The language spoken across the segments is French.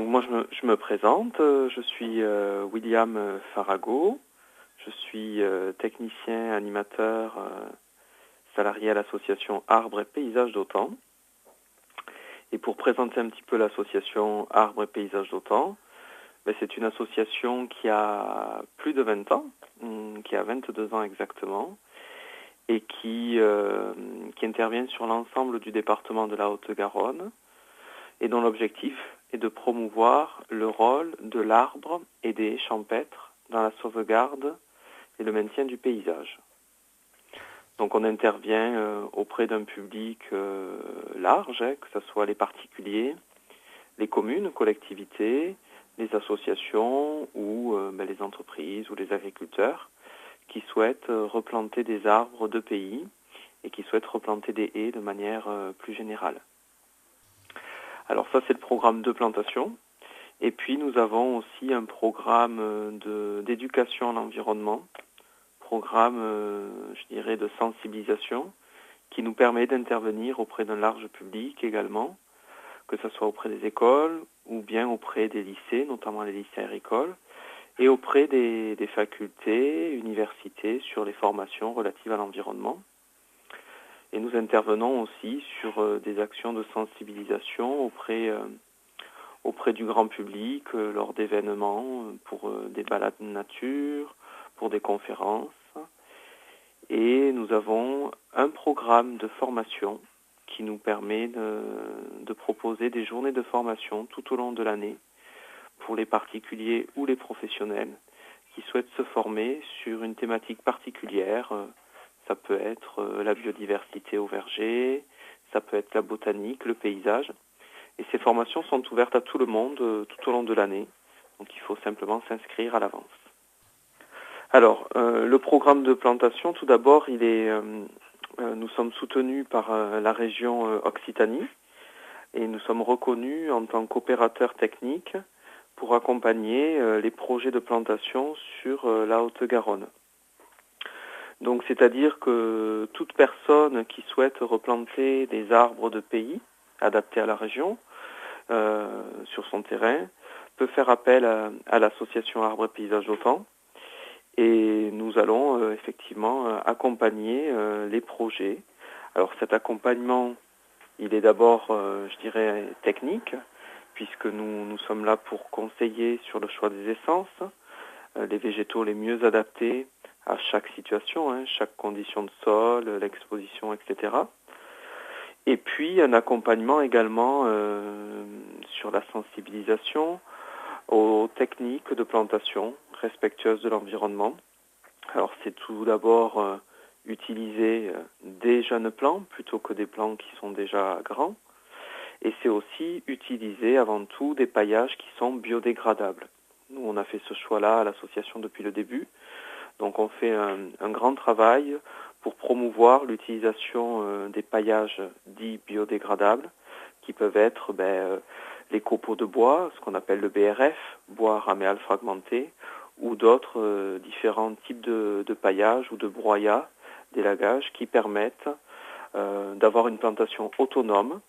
Donc moi je me présente, je suis William Farago, je suis technicien animateur salarié à l'association Arbres et Paysages d'Autan. Et pour présenter un petit peu l'association Arbres et Paysages d'Autan, c'est une association qui a plus de 20 ans, qui a 22 ans exactement, et qui intervient sur l'ensemble du département de la Haute-Garonne, et dont l'objectif est de promouvoir le rôle de l'arbre et des haies champêtres dans la sauvegarde et le maintien du paysage. Donc on intervient auprès d'un public large, que ce soit les particuliers, les communes, collectivités, les associations ou les entreprises ou les agriculteurs qui souhaitent replanter des arbres de pays et qui souhaitent replanter des haies de manière plus générale. Alors ça c'est le programme de plantation. Et puis nous avons aussi un programme d'éducation à l'environnement, programme, je dirais, de sensibilisation qui nous permet d'intervenir auprès d'un large public également, que ce soit auprès des écoles ou bien auprès des lycées, notamment les lycées agricoles, et auprès des facultés, universités sur les formations relatives à l'environnement. Et nous intervenons aussi sur des actions de sensibilisation auprès du grand public lors d'événements, pour des balades de nature, pour des conférences. Et nous avons un programme de formation qui nous permet de proposer des journées de formation tout au long de l'année pour les particuliers ou les professionnels qui souhaitent se former sur une thématique particulière. Ça peut être la biodiversité au verger, ça peut être la botanique, le paysage. Et ces formations sont ouvertes à tout le monde tout au long de l'année. Donc il faut simplement s'inscrire à l'avance. Alors, le programme de plantation, tout d'abord, nous sommes soutenus par la région Occitanie et nous sommes reconnus en tant qu'opérateurs techniques pour accompagner les projets de plantation sur la Haute-Garonne. Donc, c'est-à-dire que toute personne qui souhaite replanter des arbres de pays adaptés à la région sur son terrain peut faire appel à l'association Arbres et Paysages d'Autan. Et nous allons effectivement accompagner les projets. Alors cet accompagnement, il est d'abord, je dirais, technique, puisque nous sommes là pour conseiller sur le choix des essences, les végétaux les mieux adaptés à chaque situation, chaque condition de sol, l'exposition, etc. Et puis un accompagnement également sur la sensibilisation aux techniques de plantation respectueuses de l'environnement. Alors c'est tout d'abord utiliser des jeunes plants plutôt que des plants qui sont déjà grands. Et c'est aussi utiliser avant tout des paillages qui sont biodégradables. Nous on a fait ce choix-là à l'association depuis le début. Donc on fait un grand travail pour promouvoir l'utilisation des paillages dits biodégradables qui peuvent être les copeaux de bois, ce qu'on appelle le BRF, bois raméal fragmenté, ou d'autres différents types de paillage ou de broyat, d'élagage, qui permettent d'avoir une plantation autonome,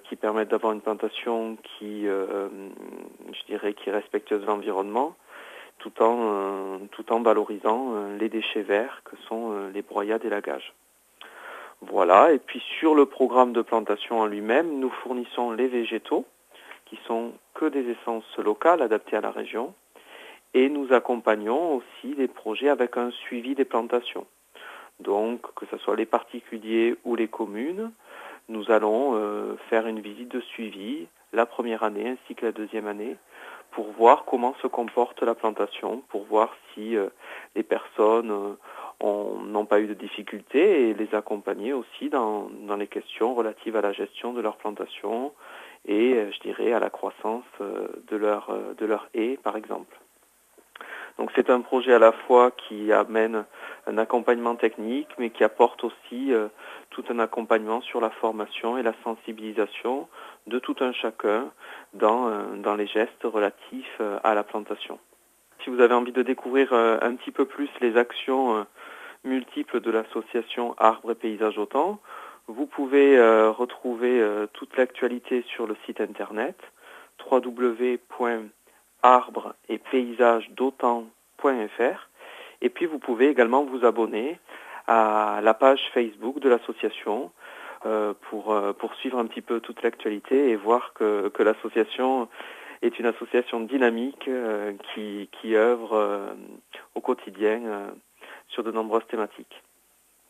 qui permettent d'avoir une plantation qui est respectueuse de l'environnement, tout en valorisant les déchets verts que sont les broyats d'élagage. Voilà, et puis sur le programme de plantation en lui-même, nous fournissons les végétaux, qui sont que des essences locales adaptées à la région, et nous accompagnons aussi les projets avec un suivi des plantations. Donc, que ce soit les particuliers ou les communes, nous allons faire une visite de suivi la première année ainsi que la deuxième année pour voir comment se comporte la plantation, pour voir si les personnes n'ont pas eu de difficultés et les accompagner aussi dans les questions relatives à la gestion de leur plantation et, je dirais, à la croissance de leur haie, par exemple. Donc c'est un projet à la fois qui amène un accompagnement technique, mais qui apporte aussi tout un accompagnement sur la formation et la sensibilisation de tout un chacun dans les gestes relatifs à la plantation. Si vous avez envie de découvrir un petit peu plus les actions multiples de l'association Arbres et Paysages d'Autan, vous pouvez retrouver toute l'actualité sur le site internet www.arbres-et-paysages-d'autan.fr. Et puis vous pouvez également vous abonner à la page Facebook de l'association pour suivre un petit peu toute l'actualité et voir que l'association est une association dynamique qui œuvre au quotidien sur de nombreuses thématiques.